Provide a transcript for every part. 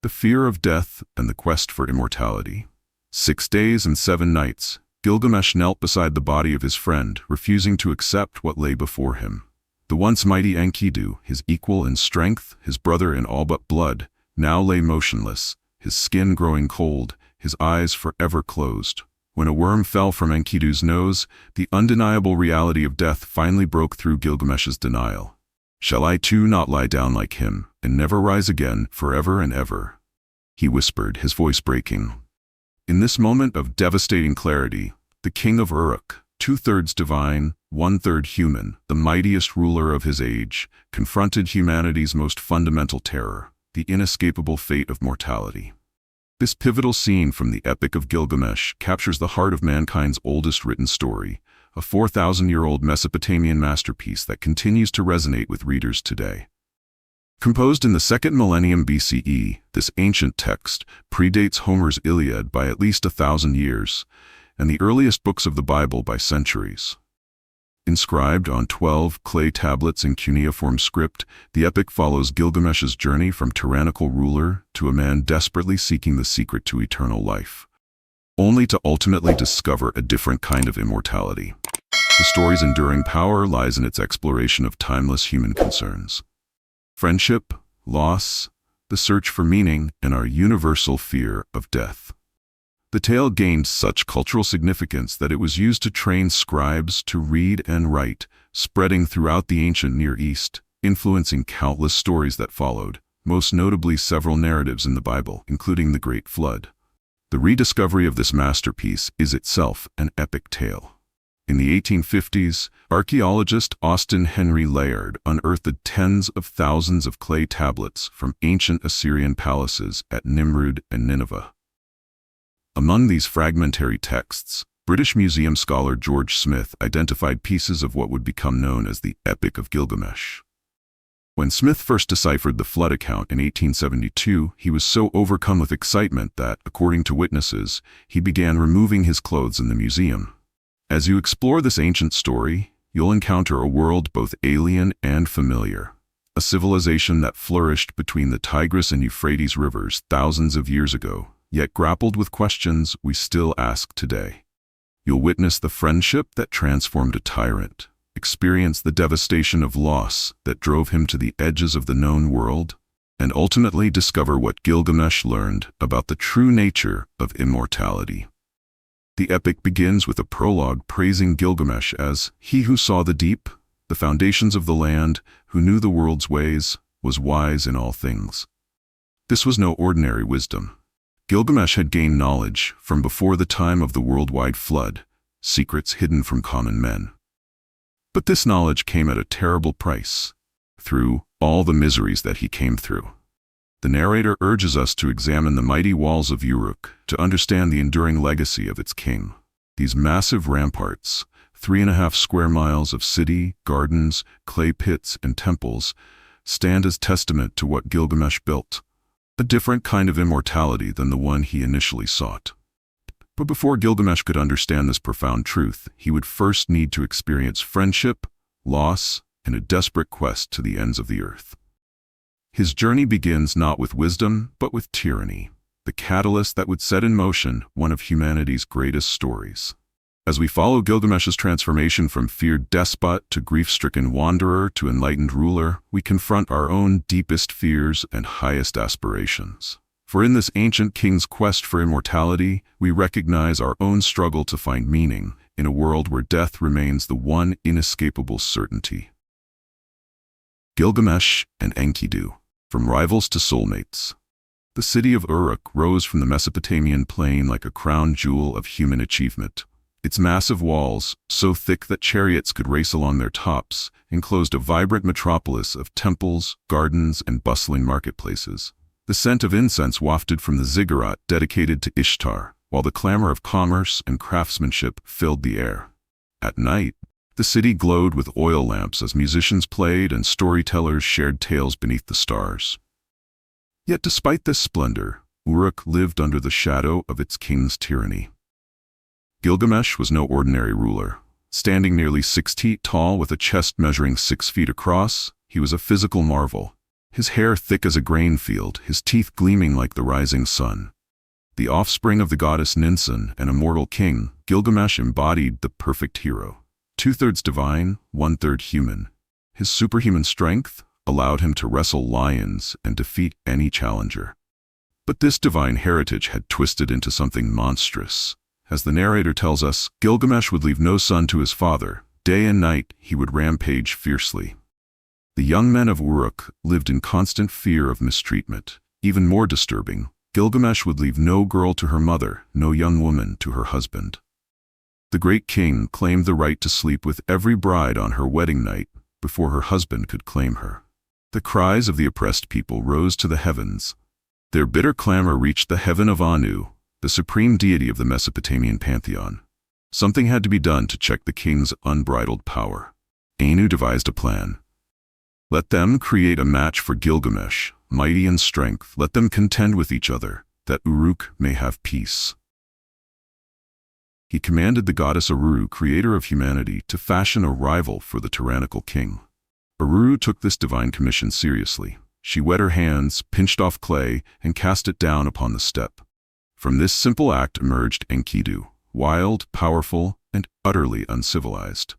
The fear of death and the quest for immortality. 6 days and 7 nights, Gilgamesh knelt beside the body of his friend, refusing to accept what lay before him. The once mighty Enkidu, his equal in strength, his brother in all but blood, now lay motionless, his skin growing cold, his eyes forever closed. When a worm fell from Enkidu's nose, the undeniable reality of death finally broke through Gilgamesh's denial. "Shall I too not lie down like him, and never rise again, forever and ever?" he whispered, his voice breaking. In this moment of devastating clarity, the king of Uruk, 2/3 divine, 1/3 human, the mightiest ruler of his age, confronted humanity's most fundamental terror, the inescapable fate of mortality. This pivotal scene from the Epic of Gilgamesh captures the heart of mankind's oldest written story, a 4,000-year-old Mesopotamian masterpiece that continues to resonate with readers today. Composed in the 2nd millennium BCE, this ancient text predates Homer's Iliad by at least 1,000 years, and the earliest books of the Bible by centuries. Inscribed on 12 clay tablets in cuneiform script, the epic follows Gilgamesh's journey from tyrannical ruler to a man desperately seeking the secret to eternal life, only to ultimately discover a different kind of immortality. The story's enduring power lies in its exploration of timeless human concerns. Friendship, loss, the search for meaning, and our universal fear of death. The tale gained such cultural significance that it was used to train scribes to read and write, spreading throughout the ancient Near East, influencing countless stories that followed, most notably several narratives in the Bible, including the Great Flood. The rediscovery of this masterpiece is itself an epic tale. In the 1850s, archaeologist Austin Henry Layard unearthed tens of thousands of clay tablets from ancient Assyrian palaces at Nimrud and Nineveh. Among these fragmentary texts, British museum scholar George Smith identified pieces of what would become known as the Epic of Gilgamesh. When Smith first deciphered the flood account in 1872, he was so overcome with excitement that, according to witnesses, he began removing his clothes in the museum. As you explore this ancient story, you'll encounter a world both alien and familiar, a civilization that flourished between the Tigris and Euphrates rivers thousands of years ago, yet grappled with questions we still ask today. You'll witness the friendship that transformed a tyrant, experience the devastation of loss that drove him to the edges of the known world, and ultimately discover what Gilgamesh learned about the true nature of immortality. The epic begins with a prologue praising Gilgamesh as he who saw the deep, the foundations of the land, who knew the world's ways, was wise in all things. This was no ordinary wisdom. Gilgamesh had gained knowledge from before the time of the worldwide flood, secrets hidden from common men. But this knowledge came at a terrible price, through all the miseries that he came through. The narrator urges us to examine the mighty walls of Uruk to understand the enduring legacy of its king. These massive ramparts, 3.5 square miles of city, gardens, clay pits, and temples, stand as testament to what Gilgamesh built, a different kind of immortality than the one he initially sought. But before Gilgamesh could understand this profound truth, he would first need to experience friendship, loss, and a desperate quest to the ends of the earth. His journey begins not with wisdom, but with tyranny, the catalyst that would set in motion one of humanity's greatest stories. As we follow Gilgamesh's transformation from feared despot to grief-stricken wanderer to enlightened ruler, we confront our own deepest fears and highest aspirations. For in this ancient king's quest for immortality, we recognize our own struggle to find meaning in a world where death remains the one inescapable certainty. Gilgamesh and Enkidu. From rivals to soulmates. The city of Uruk rose from the Mesopotamian plain like a crown jewel of human achievement. Its massive walls, so thick that chariots could race along their tops, enclosed a vibrant metropolis of temples, gardens, and bustling marketplaces. The scent of incense wafted from the ziggurat dedicated to Ishtar, while the clamor of commerce and craftsmanship filled the air. At night, the city glowed with oil lamps as musicians played and storytellers shared tales beneath the stars. Yet despite this splendor, Uruk lived under the shadow of its king's tyranny. Gilgamesh was no ordinary ruler. Standing nearly 6 feet tall with a chest measuring 6 feet across, he was a physical marvel. his hair thick as a grain field, his teeth gleaming like the rising sun. The offspring of the goddess Ninsun and immortal king, Gilgamesh embodied the perfect hero. 2/3 divine, 1/3 human. His superhuman strength allowed him to wrestle lions and defeat any challenger. But this divine heritage had twisted into something monstrous. As the narrator tells us, Gilgamesh would leave no son to his father. Day and night, he would rampage fiercely. The young men of Uruk lived in constant fear of mistreatment. Even more disturbing, Gilgamesh would leave no girl to her mother, no young woman to her husband. The great king claimed the right to sleep with every bride on her wedding night before her husband could claim her. The cries of the oppressed people rose to the heavens. Their bitter clamor reached the heaven of Anu, the supreme deity of the Mesopotamian pantheon. Something had to be done to check the king's unbridled power. Anu devised a plan. Let them create a match for Gilgamesh, mighty in strength. Let them contend with each other, that Uruk may have peace. He commanded the goddess Aruru, creator of humanity, to fashion a rival for the tyrannical king. Aruru took this divine commission seriously. She wet her hands, pinched off clay, and cast it down upon the steppe. From this simple act emerged Enkidu, wild, powerful, and utterly uncivilized.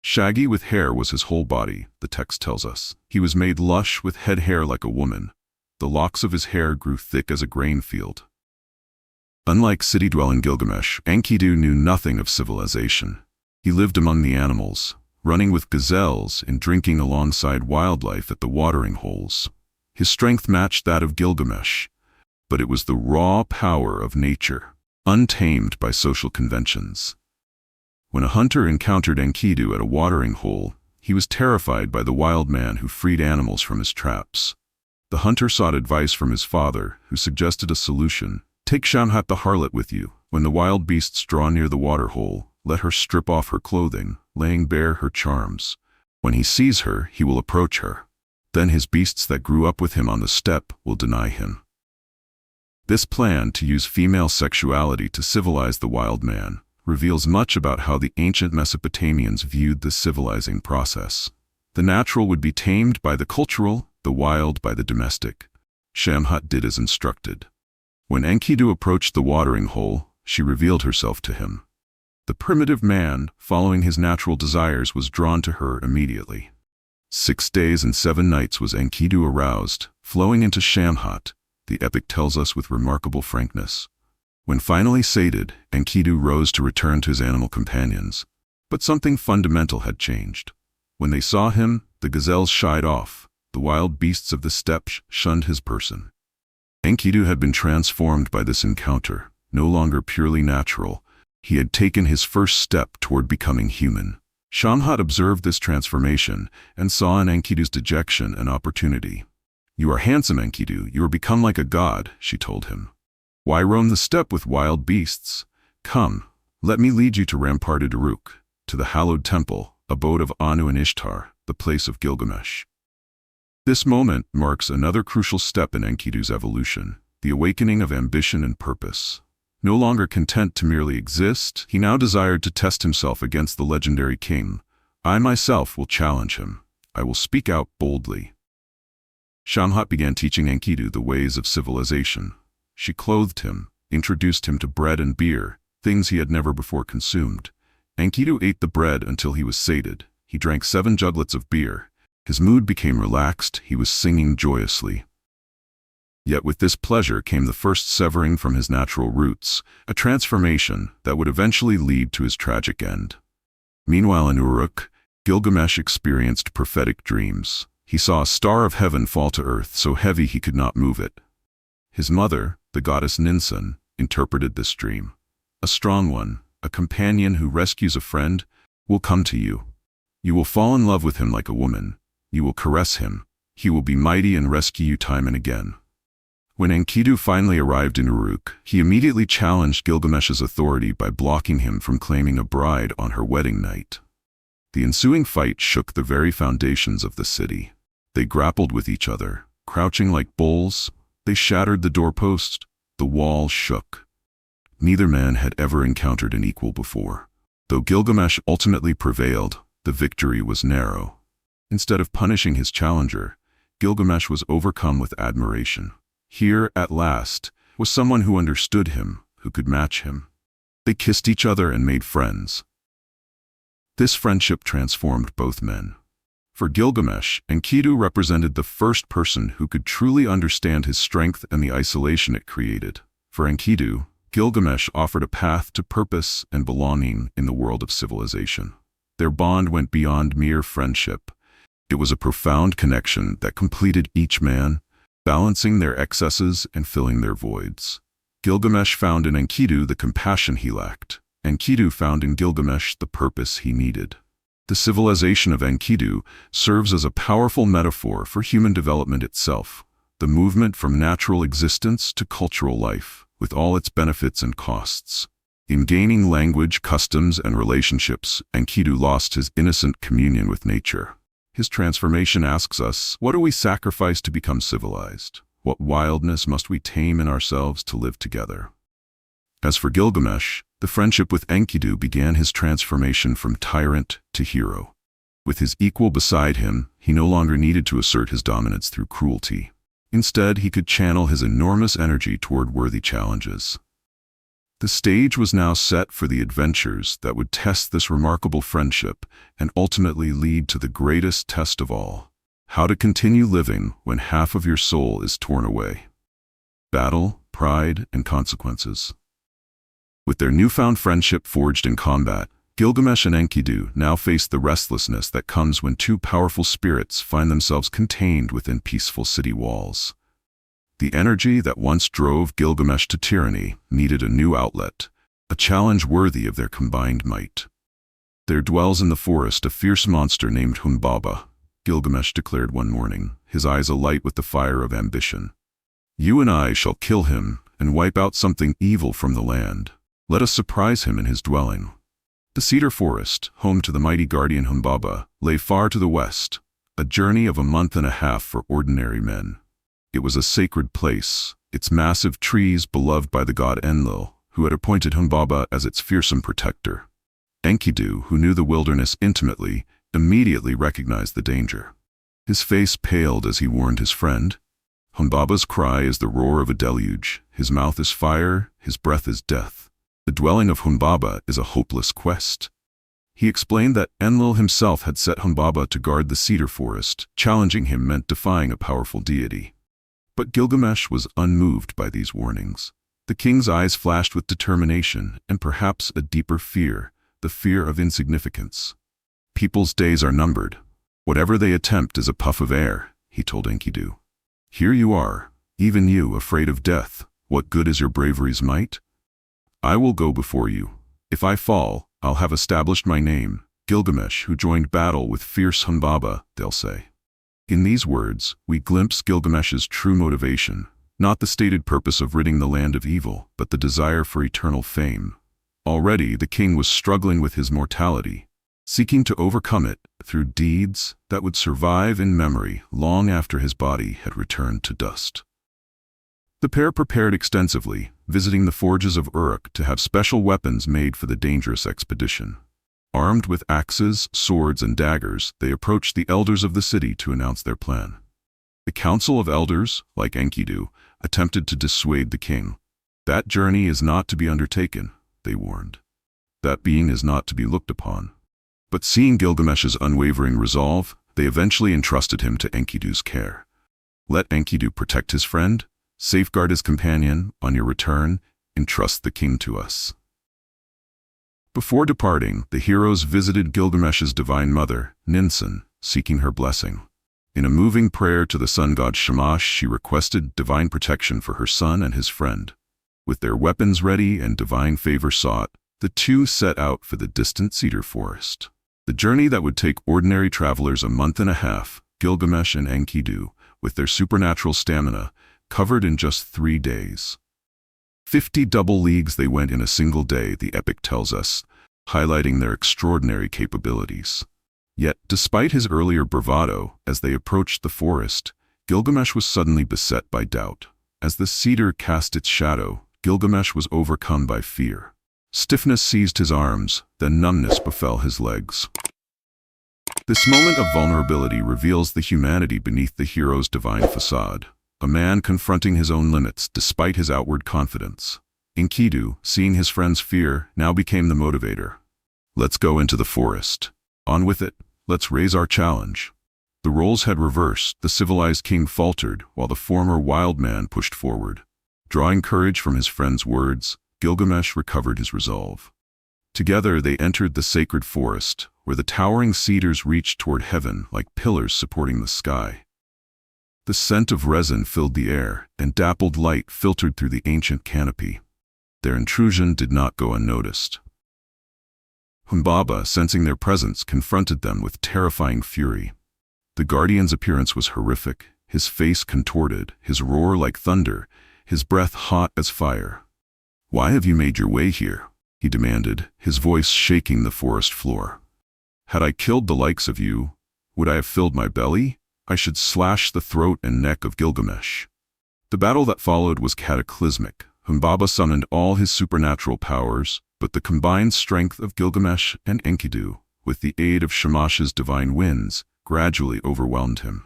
Shaggy with hair was his whole body, the text tells us. He was made lush with head hair like a woman. The locks of his hair grew thick as a grain field. Unlike city-dwelling Gilgamesh, Enkidu knew nothing of civilization. He lived among the animals, running with gazelles and drinking alongside wildlife at the watering holes. His strength matched that of Gilgamesh, but it was the raw power of nature, untamed by social conventions. When a hunter encountered Enkidu at a watering hole, he was terrified by the wild man who freed animals from his traps. The hunter sought advice from his father, who suggested a solution. Take Shamhat the harlot with you. When the wild beasts draw near the water hole, let her strip off her clothing, laying bare her charms. When he sees her, he will approach her. Then his beasts that grew up with him on the steppe will deny him. This plan to use female sexuality to civilize the wild man reveals much about how the ancient Mesopotamians viewed the civilizing process. The natural would be tamed by the cultural, the wild by the domestic. Shamhat did as instructed. When Enkidu approached the watering hole, she revealed herself to him. The primitive man, following his natural desires, was drawn to her immediately. 6 days and 7 nights was Enkidu aroused, flowing into Shamhat, the epic tells us with remarkable frankness. When finally sated, Enkidu rose to return to his animal companions. But something fundamental had changed. When they saw him, the gazelles shied off. The wild beasts of the steppe shunned his person. Enkidu had been transformed by this encounter, no longer purely natural. He had taken his first step toward becoming human. Shamhat observed this transformation and saw in Enkidu's dejection an opportunity. You are handsome, Enkidu. You are become like a god, she told him. Why roam the steppe with wild beasts? Come, let me lead you to ramparted Uruk, to the hallowed temple, abode of Anu and Ishtar, the place of Gilgamesh. This moment marks another crucial step in Enkidu's evolution, the awakening of ambition and purpose. No longer content to merely exist, he now desired to test himself against the legendary king. I myself will challenge him. I will speak out boldly. Shamhat began teaching Enkidu the ways of civilization. She clothed him, introduced him to bread and beer, things he had never before consumed. Enkidu ate the bread until he was sated. He drank 7 juglets of beer. His mood became relaxed, he was singing joyously. Yet with this pleasure came the first severing from his natural roots, a transformation that would eventually lead to his tragic end. Meanwhile in Uruk, Gilgamesh experienced prophetic dreams. He saw a star of heaven fall to earth so heavy he could not move it. His mother, the goddess Ninsun, interpreted this dream. A strong one, a companion who rescues a friend, will come to you. You will fall in love with him like a woman. You will caress him. He will be mighty and rescue you time and again. When Enkidu finally arrived in Uruk, he immediately challenged Gilgamesh's authority by blocking him from claiming a bride on her wedding night. The ensuing fight shook the very foundations of the city. They grappled with each other, crouching like bulls. They shattered the doorpost. The wall shook. Neither man had ever encountered an equal before. Though Gilgamesh ultimately prevailed, the victory was narrow. Instead of punishing his challenger, Gilgamesh was overcome with admiration. Here, at last, was someone who understood him, who could match him. They kissed each other and made friends. This friendship transformed both men. For Gilgamesh, Enkidu represented the first person who could truly understand his strength and the isolation it created. For Enkidu, Gilgamesh offered a path to purpose and belonging in the world of civilization. Their bond went beyond mere friendship. It was a profound connection that completed each man, balancing their excesses and filling their voids. Gilgamesh found in Enkidu the compassion he lacked. Enkidu found in Gilgamesh the purpose he needed. The civilization of Enkidu serves as a powerful metaphor for human development itself, the movement from natural existence to cultural life, with all its benefits and costs. In gaining language, customs, and relationships, Enkidu lost his innocent communion with nature. His transformation asks us, what do we sacrifice to become civilized? What wildness must we tame in ourselves to live together? As for Gilgamesh, the friendship with Enkidu began his transformation from tyrant to hero. With his equal beside him, he no longer needed to assert his dominance through cruelty. Instead, he could channel his enormous energy toward worthy challenges. The stage was now set for the adventures that would test this remarkable friendship and ultimately lead to the greatest test of all: how to continue living when half of your soul is torn away. Battle, pride, and consequences. With their newfound friendship forged in combat, Gilgamesh and Enkidu now face the restlessness that comes when two powerful spirits find themselves contained within peaceful city walls. The energy that once drove Gilgamesh to tyranny needed a new outlet, a challenge worthy of their combined might. There dwells in the forest a fierce monster named Humbaba, Gilgamesh declared one morning, his eyes alight with the fire of ambition. You and I shall kill him and wipe out something evil from the land. Let us surprise him in his dwelling. The cedar forest, home to the mighty guardian Humbaba, lay far to the west, a journey of a month and a half for ordinary men. It was a sacred place, its massive trees beloved by the god Enlil, who had appointed Humbaba as its fearsome protector. Enkidu, who knew the wilderness intimately, immediately recognized the danger. His face paled as he warned his friend. Humbaba's cry is the roar of a deluge, his mouth is fire, his breath is death. The dwelling of Humbaba is a hopeless quest. He explained that Enlil himself had set Humbaba to guard the cedar forest. Challenging him meant defying a powerful deity. But Gilgamesh was unmoved by these warnings. The king's eyes flashed with determination and perhaps a deeper fear, the fear of insignificance. People's days are numbered. Whatever they attempt is a puff of air, he told Enkidu. Here you are, even you, afraid of death. What good is your bravery's might? I will go before you. If I fall, I'll have established my name, Gilgamesh, who joined battle with fierce Humbaba, they'll say. In these words, we glimpse Gilgamesh's true motivation, not the stated purpose of ridding the land of evil, but the desire for eternal fame. Already, the king was struggling with his mortality, seeking to overcome it through deeds that would survive in memory long after his body had returned to dust. The pair prepared extensively, visiting the forges of Uruk to have special weapons made for the dangerous expedition. Armed with axes, swords, and daggers, they approached the elders of the city to announce their plan. The council of elders, like Enkidu, attempted to dissuade the king. That journey is not to be undertaken, they warned. That being is not to be looked upon. But seeing Gilgamesh's unwavering resolve, they eventually entrusted him to Enkidu's care. Let Enkidu protect his friend, safeguard his companion. On your return, entrust the king to us. Before departing, the heroes visited Gilgamesh's divine mother, Ninsun, seeking her blessing. In a moving prayer to the sun god Shamash, she requested divine protection for her son and his friend. With their weapons ready and divine favor sought, the two set out for the distant cedar forest. The journey that would take ordinary travelers a month and a half, Gilgamesh and Enkidu, with their supernatural stamina, covered in just 3 days. 50 double leagues they went in a single day, the epic tells us, highlighting their extraordinary capabilities. Yet, despite his earlier bravado, as they approached the forest, Gilgamesh was suddenly beset by doubt. As the cedar cast its shadow, Gilgamesh was overcome by fear. Stiffness seized his arms, then numbness befell his legs. This moment of vulnerability reveals the humanity beneath the hero's divine facade, a man confronting his own limits despite his outward confidence. Enkidu, seeing his friend's fear, now became the motivator. Let's go into the forest. On with it, let's raise our challenge. The roles had reversed, the civilized king faltered, while the former wild man pushed forward. Drawing courage from his friend's words, Gilgamesh recovered his resolve. Together they entered the sacred forest, where the towering cedars reached toward heaven like pillars supporting the sky. The scent of resin filled the air, and dappled light filtered through the ancient canopy. Their intrusion did not go unnoticed. Humbaba, sensing their presence, confronted them with terrifying fury. The guardian's appearance was horrific, his face contorted, his roar like thunder, his breath hot as fire. "Why have you made your way here?" he demanded, his voice shaking the forest floor. "Had I killed the likes of you, would I have filled my belly? I should slash the throat and neck of Gilgamesh." The battle that followed was cataclysmic. Humbaba summoned all his supernatural powers, but the combined strength of Gilgamesh and Enkidu, with the aid of Shamash's divine winds, gradually overwhelmed him.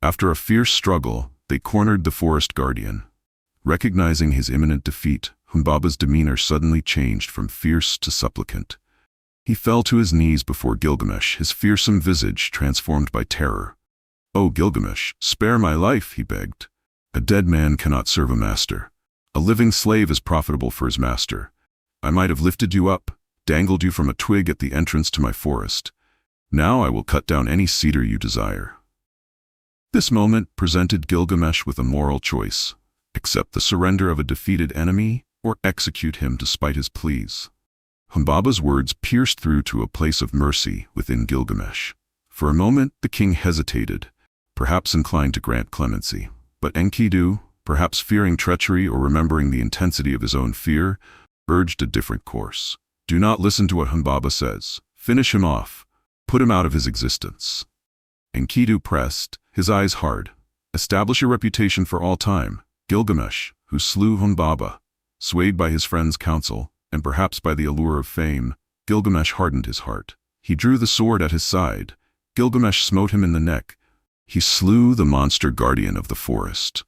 After a fierce struggle, they cornered the forest guardian. Recognizing his imminent defeat, Humbaba's demeanor suddenly changed from fierce to supplicant. He fell to his knees before Gilgamesh, his fearsome visage transformed by terror. "Oh, Gilgamesh, spare my life," he begged. "A dead man cannot serve a master. A living slave is profitable for his master. I might have lifted you up, dangled you from a twig at the entrance to my forest. Now I will cut down any cedar you desire." This moment presented Gilgamesh with a moral choice: accept the surrender of a defeated enemy, or execute him despite his pleas. Humbaba's words pierced through to a place of mercy within Gilgamesh. For a moment the king hesitated, perhaps inclined to grant clemency. But Enkidu, perhaps fearing treachery or remembering the intensity of his own fear, urged a different course. "Do not listen to what Humbaba says. Finish him off. Put him out of his existence." Enkidu pressed, his eyes hard. "Establish a reputation for all time." Gilgamesh, who slew Humbaba, swayed by his friend's counsel, and perhaps by the allure of fame, Gilgamesh hardened his heart. He drew the sword at his side. Gilgamesh smote him in the neck. He slew the monster guardian of the forest.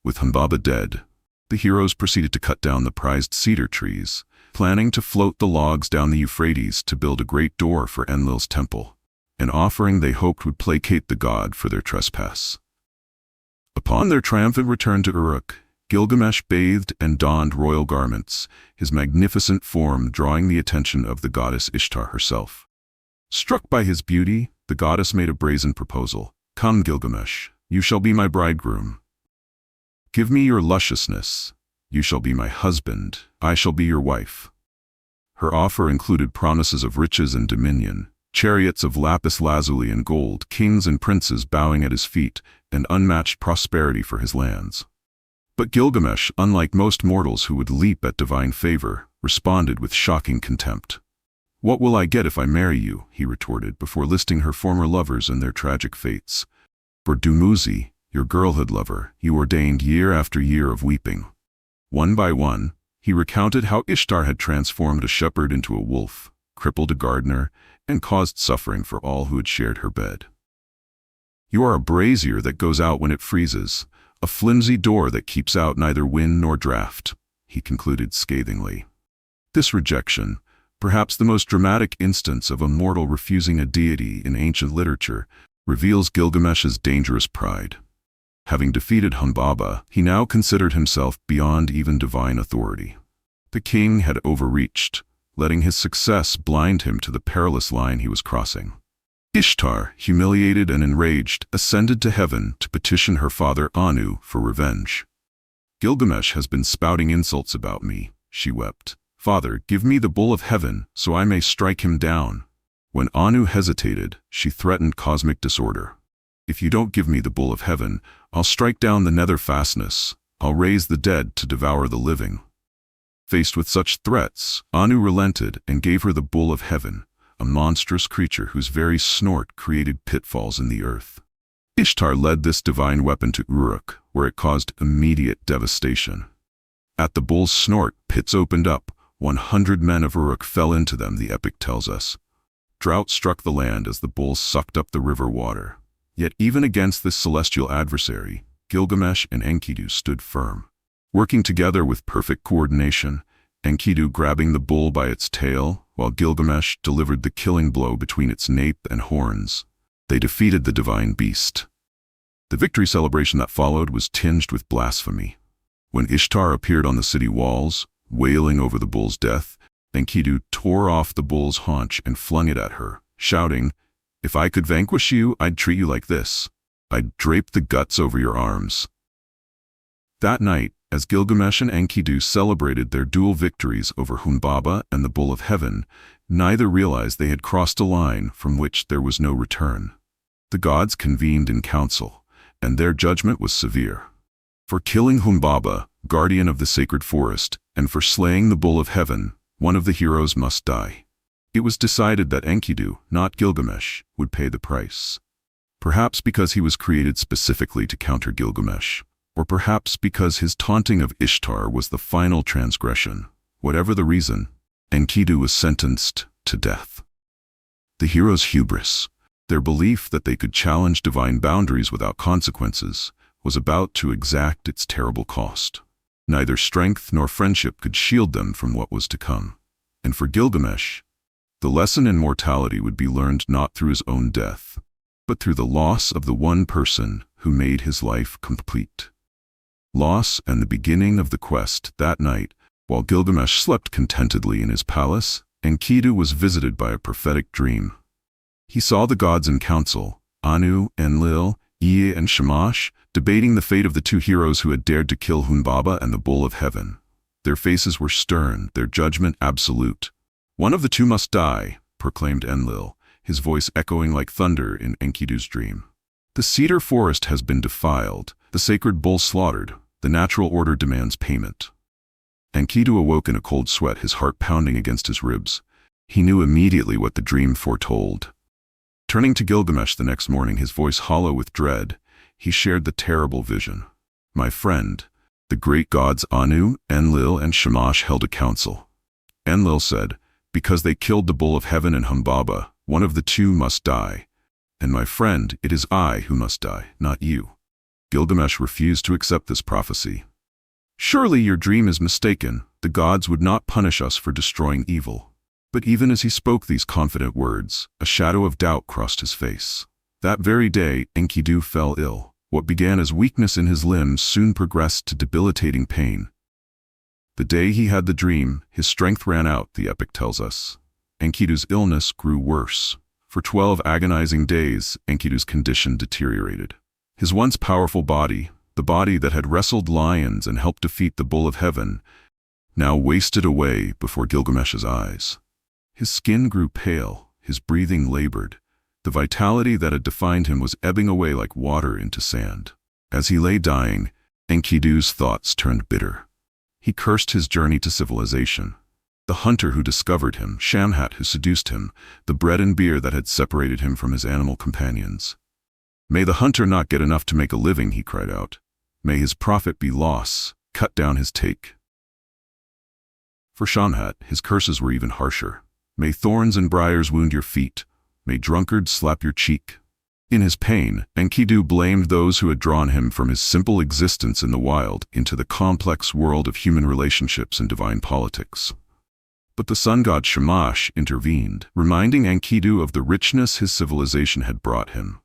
With Humbaba dead, the heroes proceeded to cut down the prized cedar trees, planning to float the logs down the Euphrates to build a great door for Enlil's temple, an offering they hoped would placate the god for their trespass. Upon their triumphant return to Uruk, Gilgamesh bathed and donned royal garments, his magnificent form drawing the attention of the goddess Ishtar herself. Struck by his beauty, the goddess made a brazen proposal. "Come, Gilgamesh, you shall be my bridegroom. Give me your lusciousness. You shall be my husband. I shall be your wife." Her offer included promises of riches and dominion, chariots of lapis lazuli and gold, kings and princes bowing at his feet, and unmatched prosperity for his lands. But Gilgamesh, unlike most mortals who would leap at divine favor, responded with shocking contempt. "What will I get if I marry you?" he retorted, before listing her former lovers and their tragic fates. "For Dumuzi, your girlhood lover, you ordained year after year of weeping." One by one, he recounted how Ishtar had transformed a shepherd into a wolf, crippled a gardener, and caused suffering for all who had shared her bed. "You are a brazier that goes out when it freezes, a flimsy door that keeps out neither wind nor draught," he concluded scathingly. This rejection, perhaps the most dramatic instance of a mortal refusing a deity in ancient literature, reveals Gilgamesh's dangerous pride. Having defeated Humbaba, he now considered himself beyond even divine authority. The king had overreached, letting his success blind him to the perilous line he was crossing. Ishtar, humiliated and enraged, ascended to heaven to petition her father Anu for revenge. "Gilgamesh has been spouting insults about me," she wept. "Father, give me the bull of heaven so I may strike him down." When Anu hesitated, she threatened cosmic disorder. "If you don't give me the bull of heaven, I'll strike down the nether fastness. I'll raise the dead to devour the living." Faced with such threats, Anu relented and gave her the bull of heaven, a monstrous creature whose very snort created pitfalls in the earth. Ishtar led this divine weapon to Uruk, where it caused immediate devastation. At the bull's snort, pits opened up. 100 men of Uruk fell into them, the epic tells us. Drought struck the land as the bulls sucked up the river water. Yet even against this celestial adversary, Gilgamesh and Enkidu stood firm. Working together with perfect coordination, Enkidu grabbing the bull by its tail, while Gilgamesh delivered the killing blow between its nape and horns, they defeated the divine beast. The victory celebration that followed was tinged with blasphemy. When Ishtar appeared on the city walls, wailing over the bull's death, Enkidu tore off the bull's haunch and flung it at her, shouting, "If I could vanquish you, I'd treat you like this. I'd drape the guts over your arms." That night, as Gilgamesh and Enkidu celebrated their dual victories over Humbaba and the Bull of Heaven, neither realized they had crossed a line from which there was no return. The gods convened in council, and their judgment was severe. For killing Humbaba, guardian of the sacred forest, and for slaying the Bull of Heaven, one of the heroes must die. It was decided that Enkidu, not Gilgamesh, would pay the price. Perhaps because he was created specifically to counter Gilgamesh, or perhaps because his taunting of Ishtar was the final transgression. Whatever the reason, Enkidu was sentenced to death. The heroes' hubris, their belief that they could challenge divine boundaries without consequences, was about to exact its terrible cost. Neither strength nor friendship could shield them from what was to come. And for Gilgamesh, the lesson in mortality would be learned not through his own death, but through the loss of the one person who made his life complete. Loss and the beginning of the quest. That night, while Gilgamesh slept contentedly in his palace, Enkidu was visited by a prophetic dream. He saw the gods in council, Anu, Enlil, Ea, and Shamash, debating the fate of the two heroes who had dared to kill Humbaba and the Bull of Heaven. Their faces were stern, their judgment absolute. "One of the two must die," proclaimed Enlil, his voice echoing like thunder in Enkidu's dream. "The cedar forest has been defiled, the sacred bull slaughtered, the natural order demands payment." Enkidu awoke in a cold sweat, his heart pounding against his ribs. He knew immediately what the dream foretold. Turning to Gilgamesh the next morning, his voice hollow with dread, he shared the terrible vision. "My friend, the great gods Anu, Enlil, and Shamash held a council. Enlil said, 'Because they killed the Bull of Heaven and Humbaba, one of the two must die. And my friend, it is I who must die, not you.' Gilgamesh refused to accept this prophecy. 'Surely your dream is mistaken. The gods would not punish us for destroying evil.' But even as he spoke these confident words, a shadow of doubt crossed his face. That very day, Enkidu fell ill. What began as weakness in his limbs soon progressed to debilitating pain. The day he had the dream, his strength ran out, the epic tells us. Enkidu's illness grew worse. For 12 agonizing days, Enkidu's condition deteriorated. His once powerful body, the body that had wrestled lions and helped defeat the Bull of Heaven, now wasted away before Gilgamesh's eyes. His skin grew pale, his breathing labored. The vitality that had defined him was ebbing away like water into sand. As he lay dying, Enkidu's thoughts turned bitter. He cursed his journey to civilization. The hunter who discovered him, Shamhat who seduced him, the bread and beer that had separated him from his animal companions. "May the hunter not get enough to make a living," he cried out. "May his profit be loss, cut down his take." For Shamhat, his curses were even harsher. "May thorns and briars wound your feet. May drunkards slap your cheek." In his pain, Enkidu blamed those who had drawn him from his simple existence in the wild into the complex world of human relationships and divine politics. But the sun god Shamash intervened, reminding Enkidu of the richness his civilization had brought him.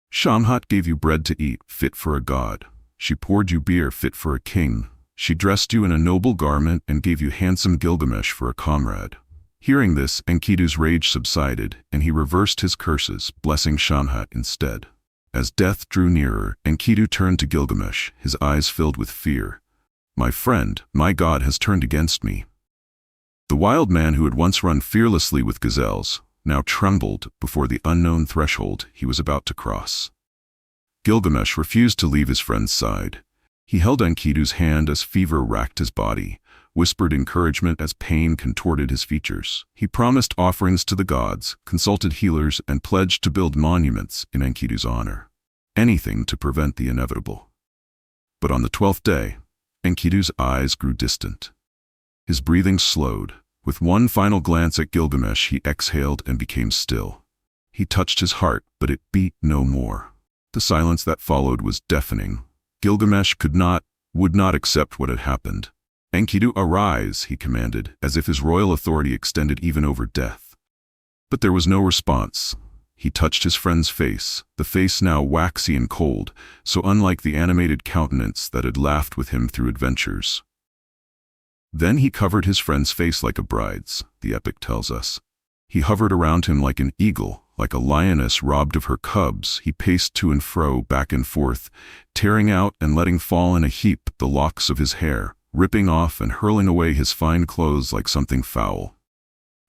"Shamhat gave you bread to eat, fit for a god. She poured you beer fit for a king. She dressed you in a noble garment and gave you handsome Gilgamesh for a comrade." Hearing this, Enkidu's rage subsided, and he reversed his curses, blessing Shamhat instead. As death drew nearer, Enkidu turned to Gilgamesh, his eyes filled with fear. "My friend, my god has turned against me." The wild man who had once run fearlessly with gazelles, now trembled before the unknown threshold he was about to cross. Gilgamesh refused to leave his friend's side. He held Enkidu's hand as fever racked his body, whispered encouragement as pain contorted his features. He promised offerings to the gods, consulted healers, and pledged to build monuments in Enkidu's honor. Anything to prevent the inevitable. But on the 12th day, Enkidu's eyes grew distant. His breathing slowed, With one final glance at Gilgamesh, he exhaled and became still. He touched his heart, but it beat no more. The silence that followed was deafening. Gilgamesh would not accept what had happened. "Enkidu, arise," he commanded, as if his royal authority extended even over death. But there was no response. He touched his friend's face, the face now waxy and cold, so unlike the animated countenance that had laughed with him through adventures. Then he covered his friend's face like a bride's, the epic tells us. He hovered around him like an eagle, like a lioness robbed of her cubs. He paced to and fro, back and forth, tearing out and letting fall in a heap the locks of his hair, ripping off and hurling away his fine clothes like something foul.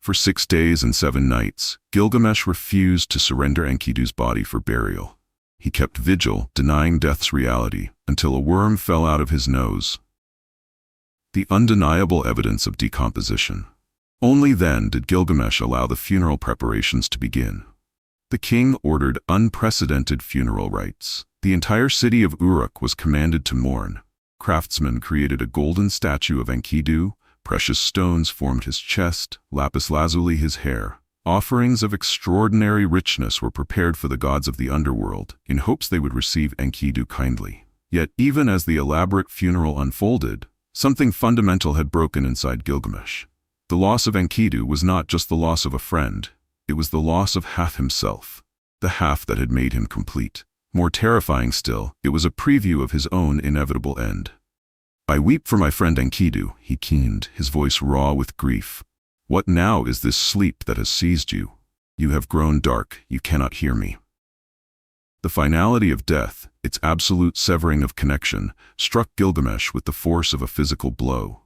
For 6 days and 7 nights, Gilgamesh refused to surrender Enkidu's body for burial. He kept vigil, denying death's reality, until a worm fell out of his nose. The undeniable evidence of decomposition. Only then did Gilgamesh allow the funeral preparations to begin. The king ordered unprecedented funeral rites. The entire city of Uruk was commanded to mourn. Craftsmen created a golden statue of Enkidu, precious stones formed his chest, lapis lazuli his hair. Offerings of extraordinary richness were prepared for the gods of the underworld, in hopes they would receive Enkidu kindly. Yet even as the elaborate funeral unfolded, something fundamental had broken inside Gilgamesh. The loss of Enkidu was not just the loss of a friend, it was the loss of half himself, the half that had made him complete. More terrifying still, it was a preview of his own inevitable end. "I weep for my friend Enkidu," he keened, his voice raw with grief. "What now is this sleep that has seized you? You have grown dark, you cannot hear me." The finality of death, its absolute severing of connection, struck Gilgamesh with the force of a physical blow.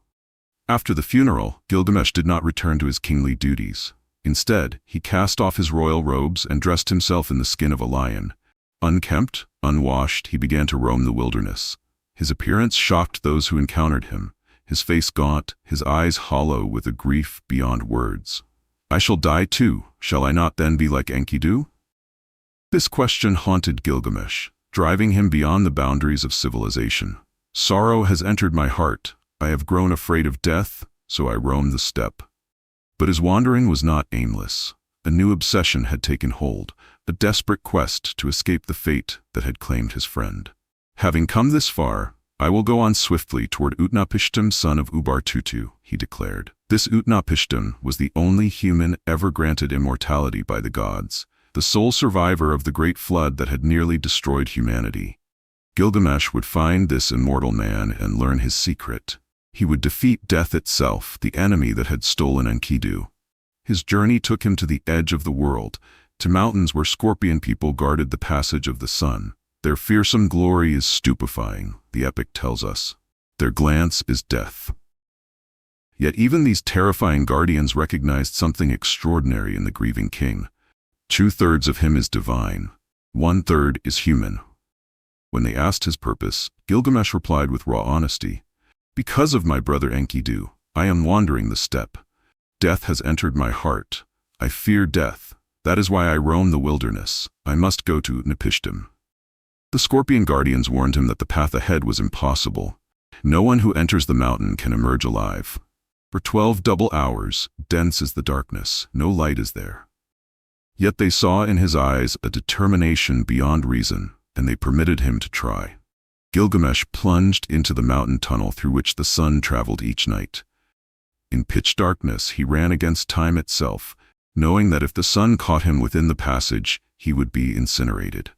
After the funeral, Gilgamesh did not return to his kingly duties. Instead, he cast off his royal robes and dressed himself in the skin of a lion. Unkempt, unwashed, he began to roam the wilderness. His appearance shocked those who encountered him, his face gaunt, his eyes hollow with a grief beyond words. "I shall die too, shall I not then be like Enkidu?" This question haunted Gilgamesh, driving him beyond the boundaries of civilization. "Sorrow has entered my heart. I have grown afraid of death, so I roam the steppe." But his wandering was not aimless. A new obsession had taken hold, a desperate quest to escape the fate that had claimed his friend. "Having come this far, I will go on swiftly toward Utnapishtim, son of Ubar-Tutu," he declared. This Utnapishtim was the only human ever granted immortality by the gods, the sole survivor of the great flood that had nearly destroyed humanity. Gilgamesh would find this immortal man and learn his secret. He would defeat death itself, the enemy that had stolen Enkidu. His journey took him to the edge of the world, to mountains where scorpion people guarded the passage of the sun. Their fearsome glory is stupefying, the epic tells us. Their glance is death. Yet even these terrifying guardians recognized something extraordinary in the grieving king. 2/3 of him is divine, 1/3 is human. When they asked his purpose, Gilgamesh replied with raw honesty, "Because of my brother Enkidu, I am wandering the steppe. Death has entered my heart. I fear death. That is why I roam the wilderness. I must go to Utnapishtim." The scorpion guardians warned him that the path ahead was impossible. No one who enters the mountain can emerge alive. For 12 double hours, dense is the darkness, no light is there. Yet they saw in his eyes a determination beyond reason, and they permitted him to try. Gilgamesh plunged into the mountain tunnel through which the sun traveled each night. In pitch darkness, he ran against time itself, knowing that if the sun caught him within the passage, he would be incinerated.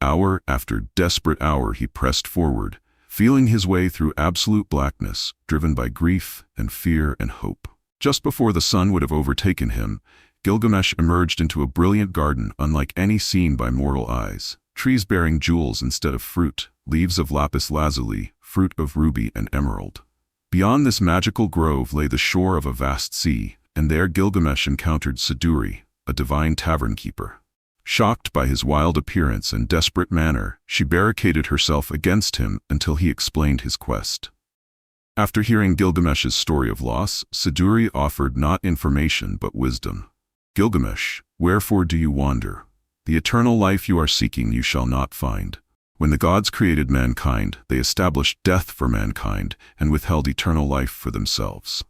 Hour after desperate hour he pressed forward, feeling his way through absolute blackness, driven by grief and fear and hope. Just before the sun would have overtaken him, Gilgamesh emerged into a brilliant garden unlike any seen by mortal eyes. Trees bearing jewels instead of fruit, leaves of lapis lazuli, fruit of ruby and emerald. Beyond this magical grove lay the shore of a vast sea, and there Gilgamesh encountered Siduri, a divine tavern keeper. Shocked by his wild appearance and desperate manner, she barricaded herself against him until he explained his quest. After hearing Gilgamesh's story of loss, Siduri offered not information but wisdom. "Gilgamesh, wherefore do you wander? The eternal life you are seeking you shall not find. When the gods created mankind, they established death for mankind and withheld eternal life for themselves.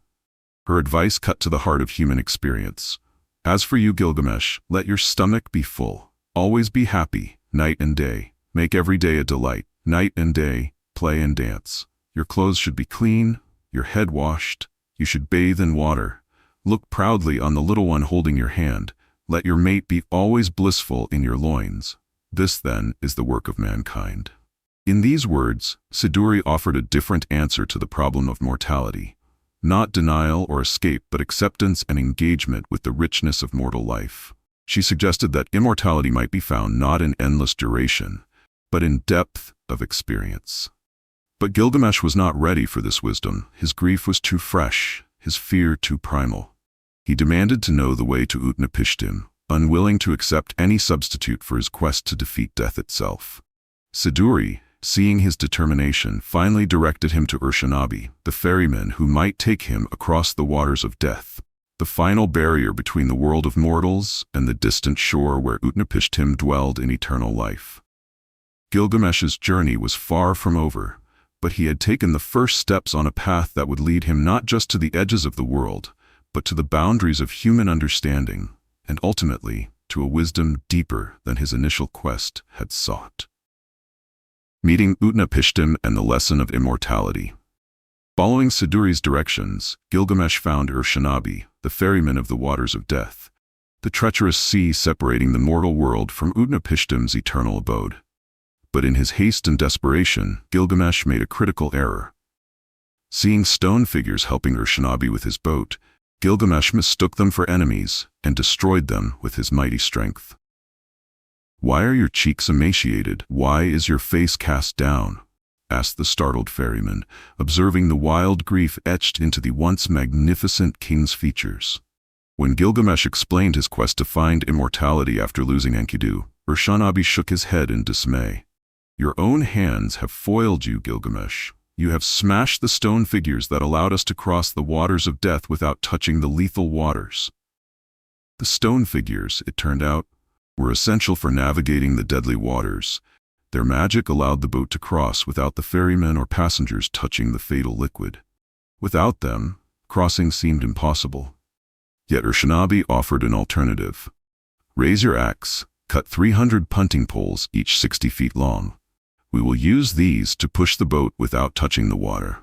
Her advice cut to the heart of human experience. As for you, Gilgamesh, let your stomach be full. Always be happy, night and day. Make every day a delight. Night and day, play and dance. Your clothes should be clean, your head washed. You should bathe in water. Look proudly on the little one holding your hand. Let your mate be always blissful in your loins. This, then, is the work of mankind. In these words, Siduri offered a different answer to the problem of mortality. Not denial or escape, but acceptance and engagement with the richness of mortal life. She suggested that immortality might be found not in endless duration, but in depth of experience. But Gilgamesh was not ready for this wisdom. His grief was too fresh, his fear too primal. He demanded to know the way to Utnapishtim, unwilling to accept any substitute for his quest to defeat death itself. Siduri, seeing his determination, finally directed him to Urshanabi, the ferryman who might take him across the waters of death, the final barrier between the world of mortals and the distant shore where Utnapishtim dwelled in eternal life. Gilgamesh's journey was far from over, but he had taken the first steps on a path that would lead him not just to the edges of the world, but to the boundaries of human understanding, and ultimately to a wisdom deeper than his initial quest had sought. Meeting Utnapishtim and the lesson of immortality. Following Siduri's directions, Gilgamesh found Urshanabi, the ferryman of the waters of death, the treacherous sea separating the mortal world from Utnapishtim's eternal abode. But in his haste and desperation, Gilgamesh made a critical error. Seeing stone figures helping Urshanabi with his boat, Gilgamesh mistook them for enemies and destroyed them with his mighty strength. "Why are your cheeks emaciated? Why is your face cast down?" asked the startled ferryman, observing the wild grief etched into the once magnificent king's features. When Gilgamesh explained his quest to find immortality after losing Enkidu, Urshanabi shook his head in dismay. "Your own hands have foiled you, Gilgamesh. You have smashed the stone figures that allowed us to cross the waters of death without touching the lethal waters." The stone figures, it turned out, were essential for navigating the deadly waters. Their magic allowed the boat to cross without the ferrymen or passengers touching the fatal liquid. Without them, crossing seemed impossible. Yet Urshanabi offered an alternative. "Raise your axe, cut 300 punting poles, each 60 feet long. We will use these to push the boat without touching the water."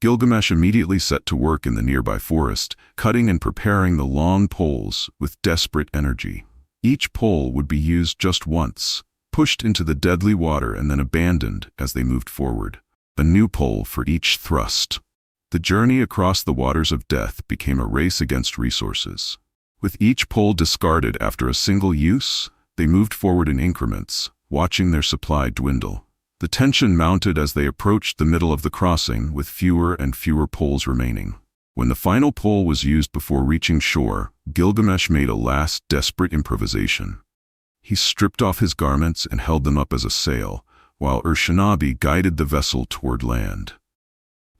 Gilgamesh immediately set to work in the nearby forest, cutting and preparing the long poles with desperate energy. Each pole would be used just once, pushed into the deadly water and then abandoned as they moved forward. A new pole for each thrust. The journey across the waters of death became a race against resources. With each pole discarded after a single use, they moved forward in increments, watching their supply dwindle. The tension mounted as they approached the middle of the crossing, with fewer and fewer poles remaining. When the final pole was used before reaching shore, Gilgamesh made a last desperate improvisation. He stripped off his garments and held them up as a sail, while Urshanabi guided the vessel toward land.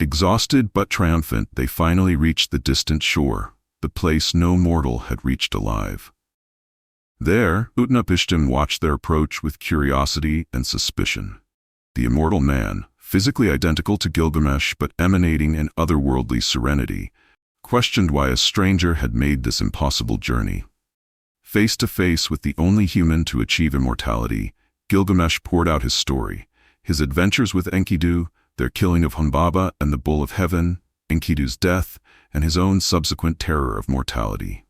Exhausted but triumphant, they finally reached the distant shore, the place no mortal had reached alive. There, Utnapishtim watched their approach with curiosity and suspicion. The immortal man, physically identical to Gilgamesh but emanating an otherworldly serenity, questioned why a stranger had made this impossible journey. Face to face with the only human to achieve immortality, Gilgamesh poured out his story, his adventures with Enkidu, their killing of Humbaba and the Bull of Heaven, Enkidu's death, and his own subsequent terror of mortality.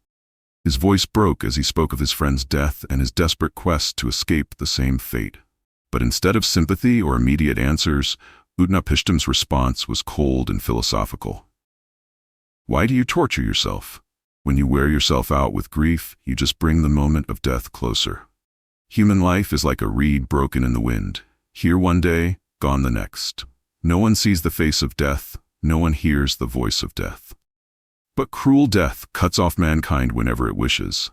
His voice broke as he spoke of his friend's death and his desperate quest to escape the same fate. But instead of sympathy or immediate answers, Utnapishtim's response was cold and philosophical. "Why do you torture yourself? When you wear yourself out with grief, you just bring the moment of death closer. Human life is like a reed broken in the wind, here one day, gone the next. No one sees the face of death, no one hears the voice of death. But cruel death cuts off mankind whenever it wishes."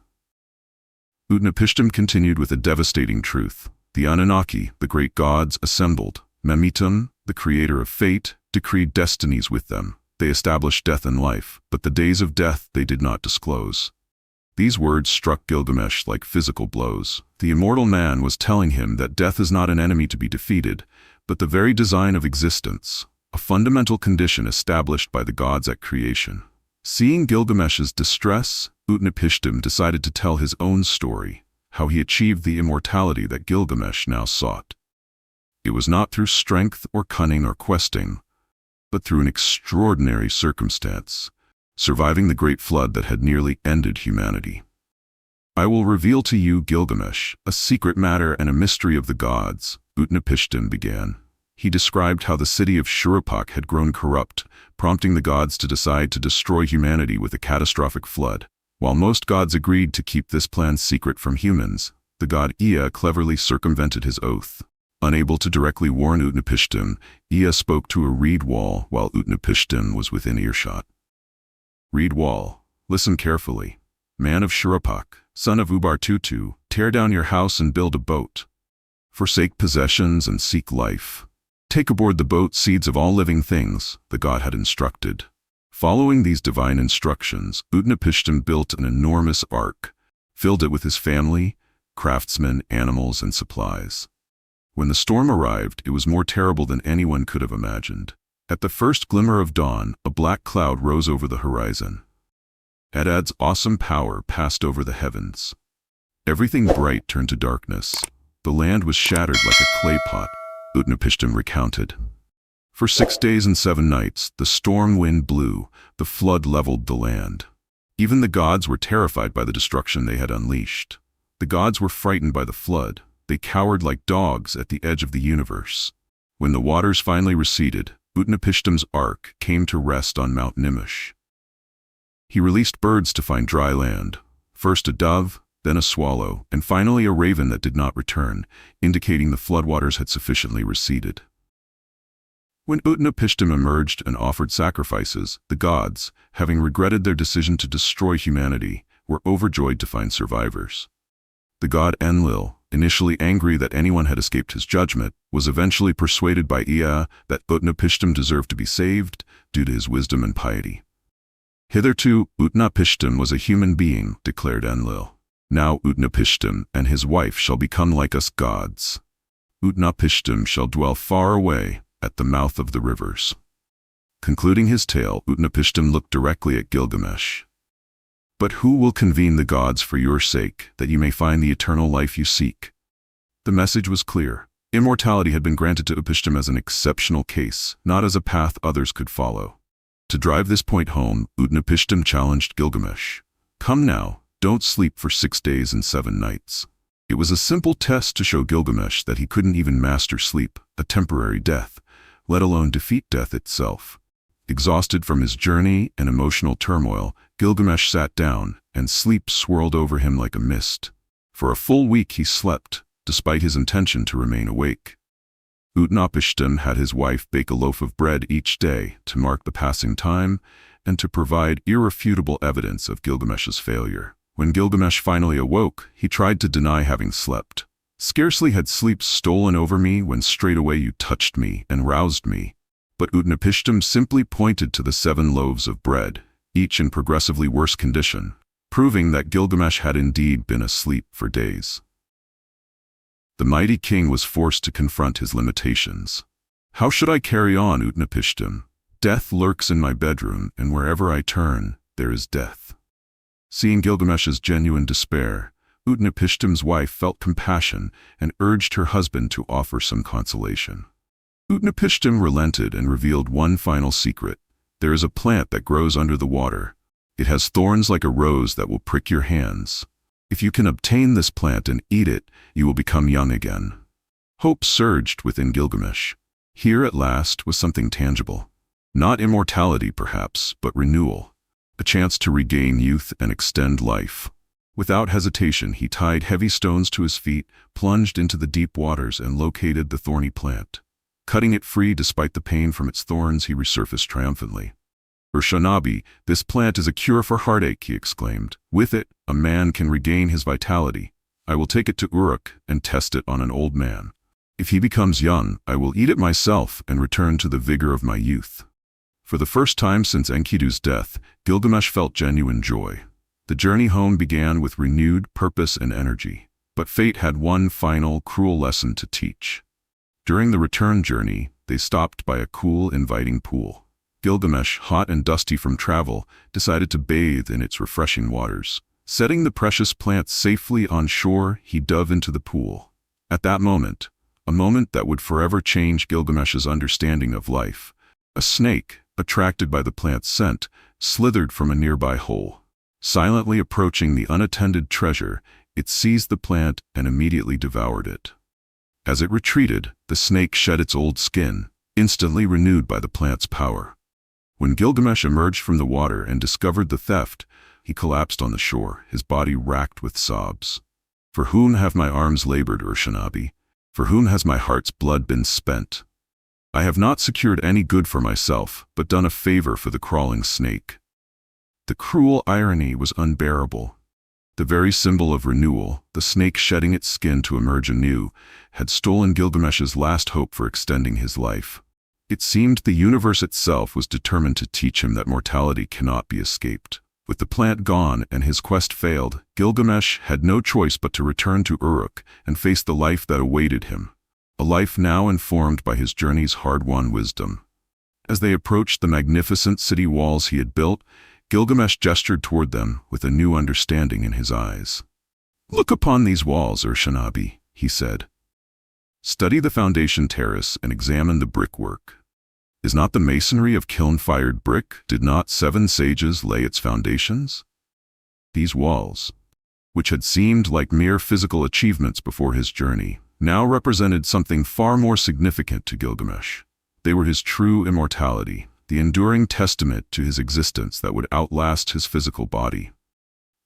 Utnapishtim continued with a devastating truth. The Anunnaki, the great gods, assembled. Memetum, the creator of fate, decreed destinies with them. They established death and life, but the days of death they did not disclose. These words struck Gilgamesh like physical blows. The immortal man was telling him that death is not an enemy to be defeated, but the very design of existence. a fundamental condition established by the gods at creation. Seeing Gilgamesh's distress, Utnapishtim decided to tell his own story, how he achieved the immortality that Gilgamesh now sought. It was not through strength or cunning or questing, but through an extraordinary circumstance, surviving the great flood that had nearly ended humanity. I will reveal to you, Gilgamesh, a secret matter and a mystery of the gods, Utnapishtim began. He described how the city of Shuruppak had grown corrupt, prompting the gods to decide to destroy humanity with a catastrophic flood. While most gods agreed to keep this plan secret from humans, the god Ea cleverly circumvented his oath. Unable to directly warn Utnapishtim, Ea spoke to a reed wall while Utnapishtim was within earshot. Reed wall, listen carefully. Man of Shuruppak, son of Ubar-Tutu, tear down your house and build a boat. Forsake possessions and seek life. Take aboard the boat seeds of all living things, the god had instructed. Following these divine instructions, Utnapishtim built an enormous ark, filled it with his family, craftsmen, animals, and supplies. When the storm arrived, it was more terrible than anyone could have imagined. At the first glimmer of dawn, a black cloud rose over the horizon. Adad's awesome power passed over the heavens. Everything bright turned to darkness. The land was shattered like a clay pot, Utnapishtim recounted. For 6 days and 7 nights, the storm wind blew, the flood leveled the land. Even the gods were terrified by the destruction they had unleashed. The gods were frightened by the flood. They cowered like dogs at the edge of the universe. When the waters finally receded, Utnapishtim's ark came to rest on Mount Nimish. He released birds to find dry land, first a dove, then a swallow, and finally a raven that did not return, indicating the floodwaters had sufficiently receded. When Utnapishtim emerged and offered sacrifices, the gods, having regretted their decision to destroy humanity, were overjoyed to find survivors. The god Enlil, initially angry that anyone had escaped his judgment, was eventually persuaded by Ea that Utnapishtim deserved to be saved due to his wisdom and piety. Hitherto, Utnapishtim was a human being, declared Enlil. Now Utnapishtim and his wife shall become like us gods. Utnapishtim shall dwell far away, at the mouth of the rivers. Concluding his tale, Utnapishtim looked directly at Gilgamesh. But who will convene the gods for your sake, that you may find the eternal life you seek? The message was clear. Immortality had been granted to Utnapishtim as an exceptional case, not as a path others could follow. To drive this point home, Utnapishtim challenged Gilgamesh. Come now, don't sleep for 6 days and 7 nights. It was a simple test to show Gilgamesh that he couldn't even master sleep, a temporary death, let alone defeat death itself. Exhausted from his journey and emotional turmoil, Gilgamesh sat down, and sleep swirled over him like a mist. For a full week he slept, despite his intention to remain awake. Utnapishtim had his wife bake a loaf of bread each day to mark the passing time and to provide irrefutable evidence of Gilgamesh's failure. When Gilgamesh finally awoke, he tried to deny having slept. Scarcely had sleep stolen over me when straightway you touched me and roused me. But Utnapishtim simply pointed to the 7 loaves of bread, each in progressively worse condition, proving that Gilgamesh had indeed been asleep for days. The mighty king was forced to confront his limitations. How should I carry on, Utnapishtim? Death lurks in my bedroom, and wherever I turn, there is death. Seeing Gilgamesh's genuine despair, Utnapishtim's wife felt compassion and urged her husband to offer some consolation. Utnapishtim relented and revealed one final secret. There is a plant that grows under the water. It has thorns like a rose that will prick your hands. If you can obtain this plant and eat it, you will become young again. Hope surged within Gilgamesh. Here at last was something tangible. Not immortality perhaps, but renewal. A chance to regain youth and extend life. Without hesitation, he tied heavy stones to his feet, plunged into the deep waters, and located the thorny plant. Cutting it free despite the pain from its thorns, he resurfaced triumphantly. Urshanabi, this plant is a cure for heartache, he exclaimed. With it, a man can regain his vitality. I will take it to Uruk and test it on an old man. If he becomes young, I will eat it myself and return to the vigor of my youth. For the first time since Enkidu's death, Gilgamesh felt genuine joy. The journey home began with renewed purpose and energy. But fate had one final, cruel lesson to teach. During the return journey, they stopped by a cool, inviting pool. Gilgamesh, hot and dusty from travel, decided to bathe in its refreshing waters. Setting the precious plant safely on shore, he dove into the pool. At that moment, a moment that would forever change Gilgamesh's understanding of life, a snake, attracted by the plant's scent, slithered from a nearby hole. Silently approaching the unattended treasure, it seized the plant and immediately devoured it. As it retreated, the snake shed its old skin, instantly renewed by the plant's power. When Gilgamesh emerged from the water and discovered the theft, he collapsed on the shore, his body racked with sobs. "For whom have my arms labored, Urshanabi? For whom has my heart's blood been spent? I have not secured any good for myself, but done a favor for the crawling snake." The cruel irony was unbearable. The very symbol of renewal, the snake shedding its skin to emerge anew, had stolen Gilgamesh's last hope for extending his life. It seemed the universe itself was determined to teach him that mortality cannot be escaped. With the plant gone and his quest failed, Gilgamesh had no choice but to return to Uruk and face the life that awaited him, a life now informed by his journey's hard-won wisdom. As they approached the magnificent city walls he had built, Gilgamesh gestured toward them with a new understanding in his eyes. "Look upon these walls, Urshanabi," he said. "Study the foundation terrace and examine the brickwork. Is not the masonry of kiln-fired brick? Did not 7 sages lay its foundations?" These walls, which had seemed like mere physical achievements before his journey, now represented something far more significant to Gilgamesh. They were his true immortality, the enduring testament to his existence that would outlast his physical body.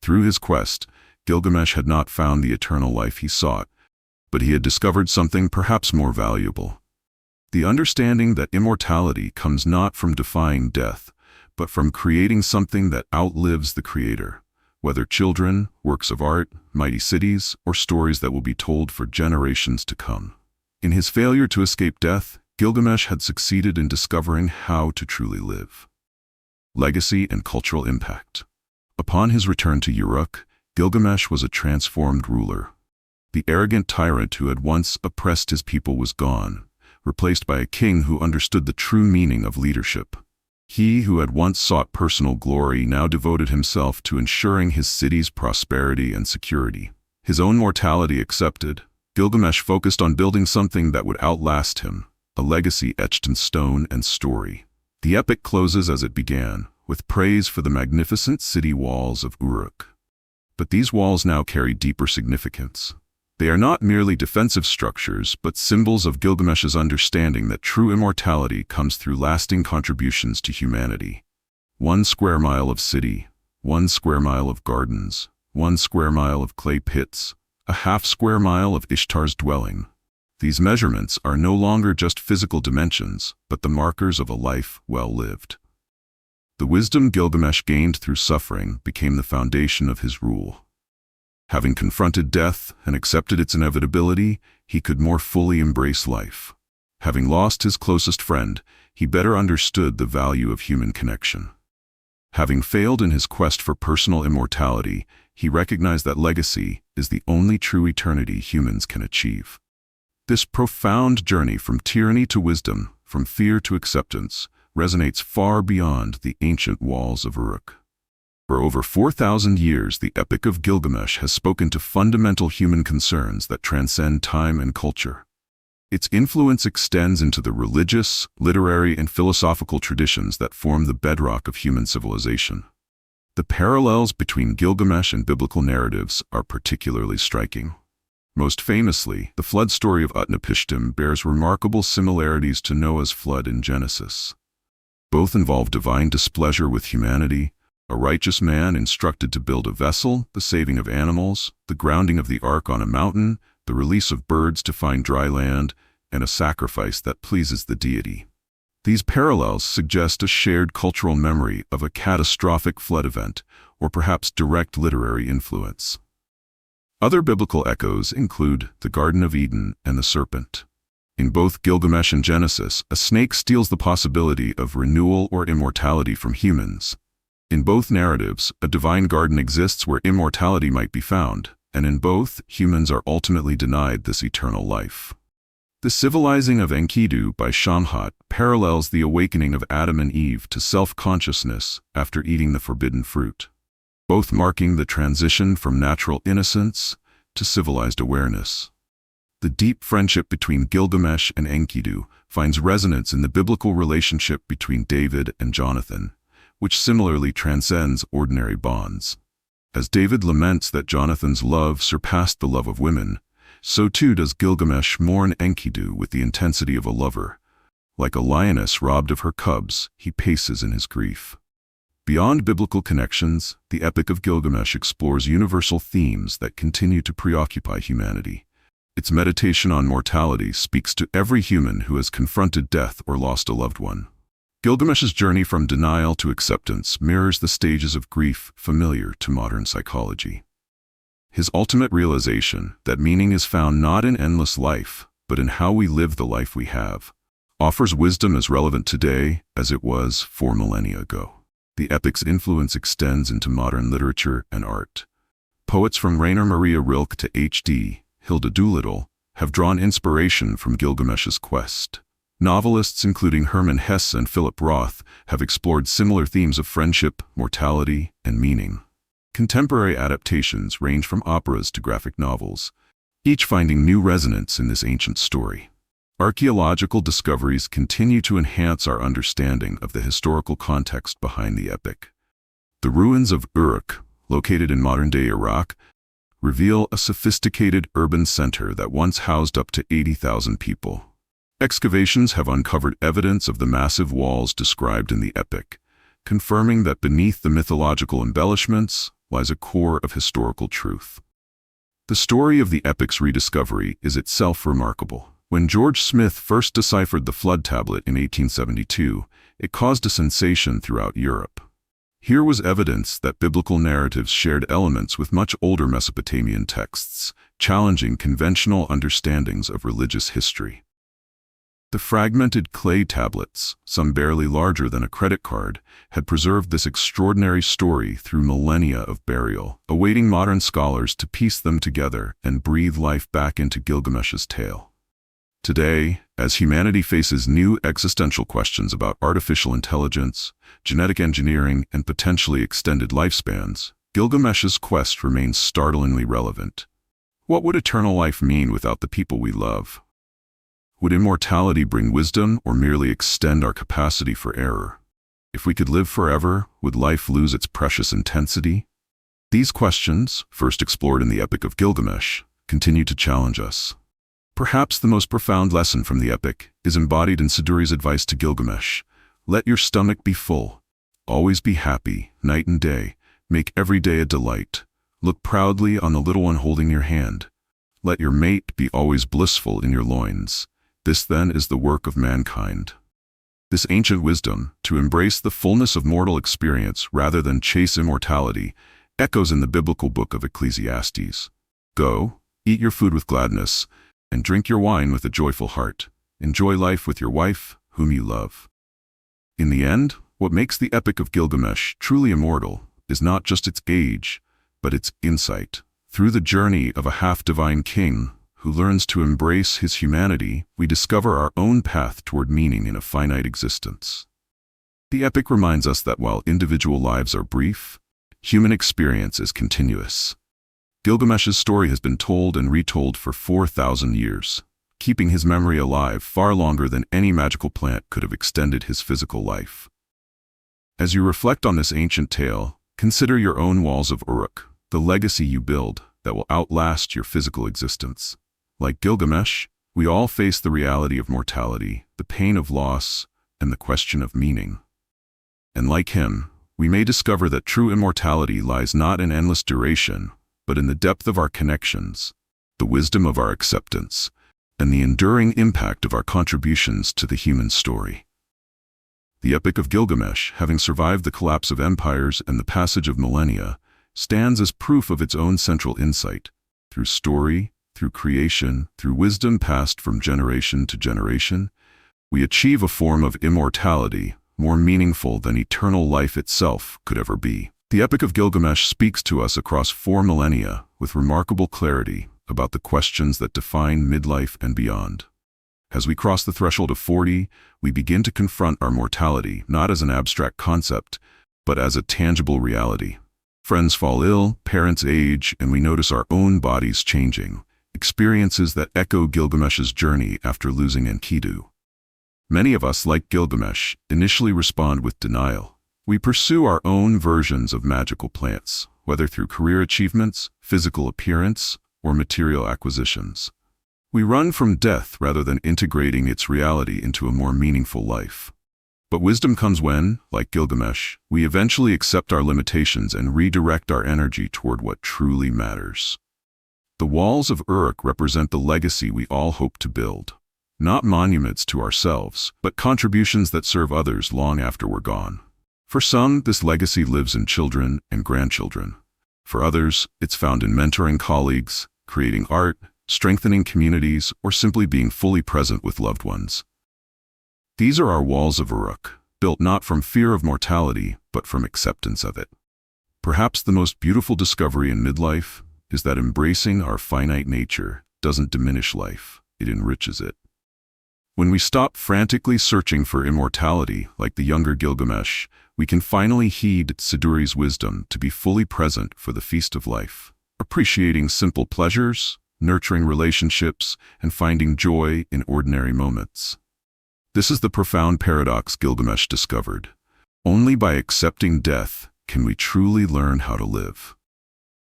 Through his quest, Gilgamesh had not found the eternal life he sought, but he had discovered something perhaps more valuable. The understanding that immortality comes not from defying death, but from creating something that outlives the creator, whether children, works of art, mighty cities, or stories that will be told for generations to come. In his failure to escape death, Gilgamesh had succeeded in discovering how to truly live. Legacy and cultural impact. Upon his return to Uruk, Gilgamesh was a transformed ruler. The arrogant tyrant who had once oppressed his people was gone, replaced by a king who understood the true meaning of leadership. He who had once sought personal glory now devoted himself to ensuring his city's prosperity and security. His own mortality accepted, Gilgamesh focused on building something that would outlast him, a legacy etched in stone and story. The epic closes as it began, with praise for the magnificent city walls of Uruk. But these walls now carry deeper significance. They are not merely defensive structures, but symbols of Gilgamesh's understanding that true immortality comes through lasting contributions to humanity. 1 square mile of city, 1 square mile of gardens, 1 square mile of clay pits, a half square mile of Ishtar's dwelling. These measurements are no longer just physical dimensions, but the markers of a life well lived. The wisdom Gilgamesh gained through suffering became the foundation of his rule. Having confronted death and accepted its inevitability, he could more fully embrace life. Having lost his closest friend, he better understood the value of human connection. Having failed in his quest for personal immortality, he recognized that legacy is the only true eternity humans can achieve. This profound journey from tyranny to wisdom, from fear to acceptance, resonates far beyond the ancient walls of Uruk. For over 4,000 years, the Epic of Gilgamesh has spoken to fundamental human concerns that transcend time and culture. Its influence extends into the religious, literary, and philosophical traditions that form the bedrock of human civilization. The parallels between Gilgamesh and biblical narratives are particularly striking. Most famously, the flood story of Utnapishtim bears remarkable similarities to Noah's flood in Genesis. Both involve divine displeasure with humanity, a righteous man instructed to build a vessel, the saving of animals, the grounding of the ark on a mountain, the release of birds to find dry land, and a sacrifice that pleases the deity. These parallels suggest a shared cultural memory of a catastrophic flood event, or perhaps direct literary influence. Other biblical echoes include the Garden of Eden and the serpent. In both Gilgamesh and Genesis, a snake steals the possibility of renewal or immortality from humans. In both narratives, a divine garden exists where immortality might be found, and in both, humans are ultimately denied this eternal life. The civilizing of Enkidu by Shamhat parallels the awakening of Adam and Eve to self-consciousness after eating the forbidden fruit, both marking the transition from natural innocence to civilized awareness. The deep friendship between Gilgamesh and Enkidu finds resonance in the biblical relationship between David and Jonathan, which similarly transcends ordinary bonds. As David laments that Jonathan's love surpassed the love of women, so too does Gilgamesh mourn Enkidu with the intensity of a lover. Like a lioness robbed of her cubs, he paces in his grief. Beyond biblical connections, the Epic of Gilgamesh explores universal themes that continue to preoccupy humanity. Its meditation on mortality speaks to every human who has confronted death or lost a loved one. Gilgamesh's journey from denial to acceptance mirrors the stages of grief familiar to modern psychology. His ultimate realization that meaning is found not in endless life, but in how we live the life we have, offers wisdom as relevant today as it was 4 millennia ago. The epic's influence extends into modern literature and art. Poets from Rainer Maria Rilke to H.D. Hilda Doolittle have drawn inspiration from Gilgamesh's quest. Novelists including Hermann Hesse and Philip Roth have explored similar themes of friendship, mortality, and meaning. Contemporary adaptations range from operas to graphic novels, each finding new resonance in this ancient story. Archaeological discoveries continue to enhance our understanding of the historical context behind the epic. The ruins of Uruk, located in modern-day Iraq, reveal a sophisticated urban center that once housed up to 80,000 people. Excavations have uncovered evidence of the massive walls described in the epic, confirming that beneath the mythological embellishments lies a core of historical truth. The story of the epic's rediscovery is itself remarkable. When George Smith first deciphered the Flood Tablet in 1872, it caused a sensation throughout Europe. Here was evidence that biblical narratives shared elements with much older Mesopotamian texts, challenging conventional understandings of religious history. The fragmented clay tablets, some barely larger than a credit card, had preserved this extraordinary story through millennia of burial, awaiting modern scholars to piece them together and breathe life back into Gilgamesh's tale. Today, as humanity faces new existential questions about artificial intelligence, genetic engineering, and potentially extended lifespans, Gilgamesh's quest remains startlingly relevant. What would eternal life mean without the people we love? Would immortality bring wisdom or merely extend our capacity for error? If we could live forever, would life lose its precious intensity? These questions, first explored in the Epic of Gilgamesh, continue to challenge us. Perhaps the most profound lesson from the epic is embodied in Siduri's advice to Gilgamesh: let your stomach be full. Always be happy, night and day. Make every day a delight. Look proudly on the little one holding your hand. Let your mate be always blissful in your loins. This then is the work of mankind. This ancient wisdom, to embrace the fullness of mortal experience rather than chase immortality, echoes in the biblical book of Ecclesiastes. Go, eat your food with gladness, and drink your wine with a joyful heart. Enjoy life with your wife, whom you love. In the end, what makes the Epic of Gilgamesh truly immortal is not just its age, but its insight. Through the journey of a half-divine king who learns to embrace his humanity, we discover our own path toward meaning in a finite existence. The epic reminds us that while individual lives are brief, human experience is continuous. Gilgamesh's story has been told and retold for 4,000 years, keeping his memory alive far longer than any magical plant could have extended his physical life. As you reflect on this ancient tale, consider your own walls of Uruk, the legacy you build that will outlast your physical existence. Like Gilgamesh, we all face the reality of mortality, the pain of loss, and the question of meaning. And like him, we may discover that true immortality lies not in endless duration, but in the depth of our connections, the wisdom of our acceptance, and the enduring impact of our contributions to the human story. The Epic of Gilgamesh, having survived the collapse of empires and the passage of millennia, stands as proof of its own central insight. Through story, through creation, through wisdom passed from generation to generation, we achieve a form of immortality more meaningful than eternal life itself could ever be. The Epic of Gilgamesh speaks to us across 4 millennia with remarkable clarity about the questions that define midlife and beyond. As we cross the threshold of 40, we begin to confront our mortality, not as an abstract concept, but as a tangible reality. Friends fall ill, parents age, and we notice our own bodies changing, experiences that echo Gilgamesh's journey after losing Enkidu. Many of us, like Gilgamesh, initially respond with denial. We pursue our own versions of magical plants, whether through career achievements, physical appearance, or material acquisitions. We run from death rather than integrating its reality into a more meaningful life. But wisdom comes when, like Gilgamesh, we eventually accept our limitations and redirect our energy toward what truly matters. The walls of Uruk represent the legacy we all hope to build. Not monuments to ourselves, but contributions that serve others long after we're gone. For some, this legacy lives in children and grandchildren. For others, it's found in mentoring colleagues, creating art, strengthening communities, or simply being fully present with loved ones. These are our walls of Uruk, built not from fear of mortality, but from acceptance of it. Perhaps the most beautiful discovery in midlife is that embracing our finite nature doesn't diminish life, it enriches it. When we stop frantically searching for immortality, like the younger Gilgamesh, we can finally heed Siduri's wisdom to be fully present for the feast of life, appreciating simple pleasures, nurturing relationships, and finding joy in ordinary moments. This is the profound paradox Gilgamesh discovered. Only by accepting death can we truly learn how to live.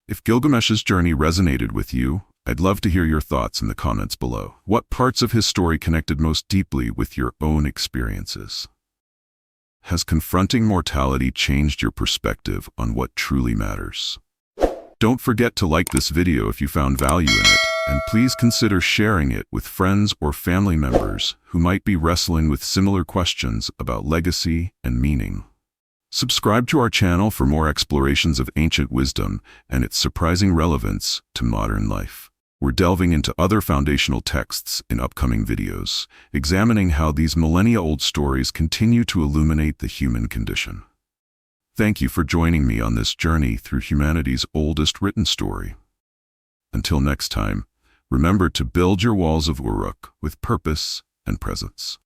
If Gilgamesh's journey resonated with you, I'd love to hear your thoughts in the comments below. What parts of his story connected most deeply with your own experiences? Has confronting mortality changed your perspective on what truly matters? Don't forget to like this video if you found value in it, and please consider sharing it with friends or family members who might be wrestling with similar questions about legacy and meaning. Subscribe to our channel for more explorations of ancient wisdom and its surprising relevance to modern life. We're delving into other foundational texts in upcoming videos, examining how these millennia-old stories continue to illuminate the human condition. Thank you for joining me on this journey through humanity's oldest written story. Until next time, remember to build your walls of Uruk with purpose and presence.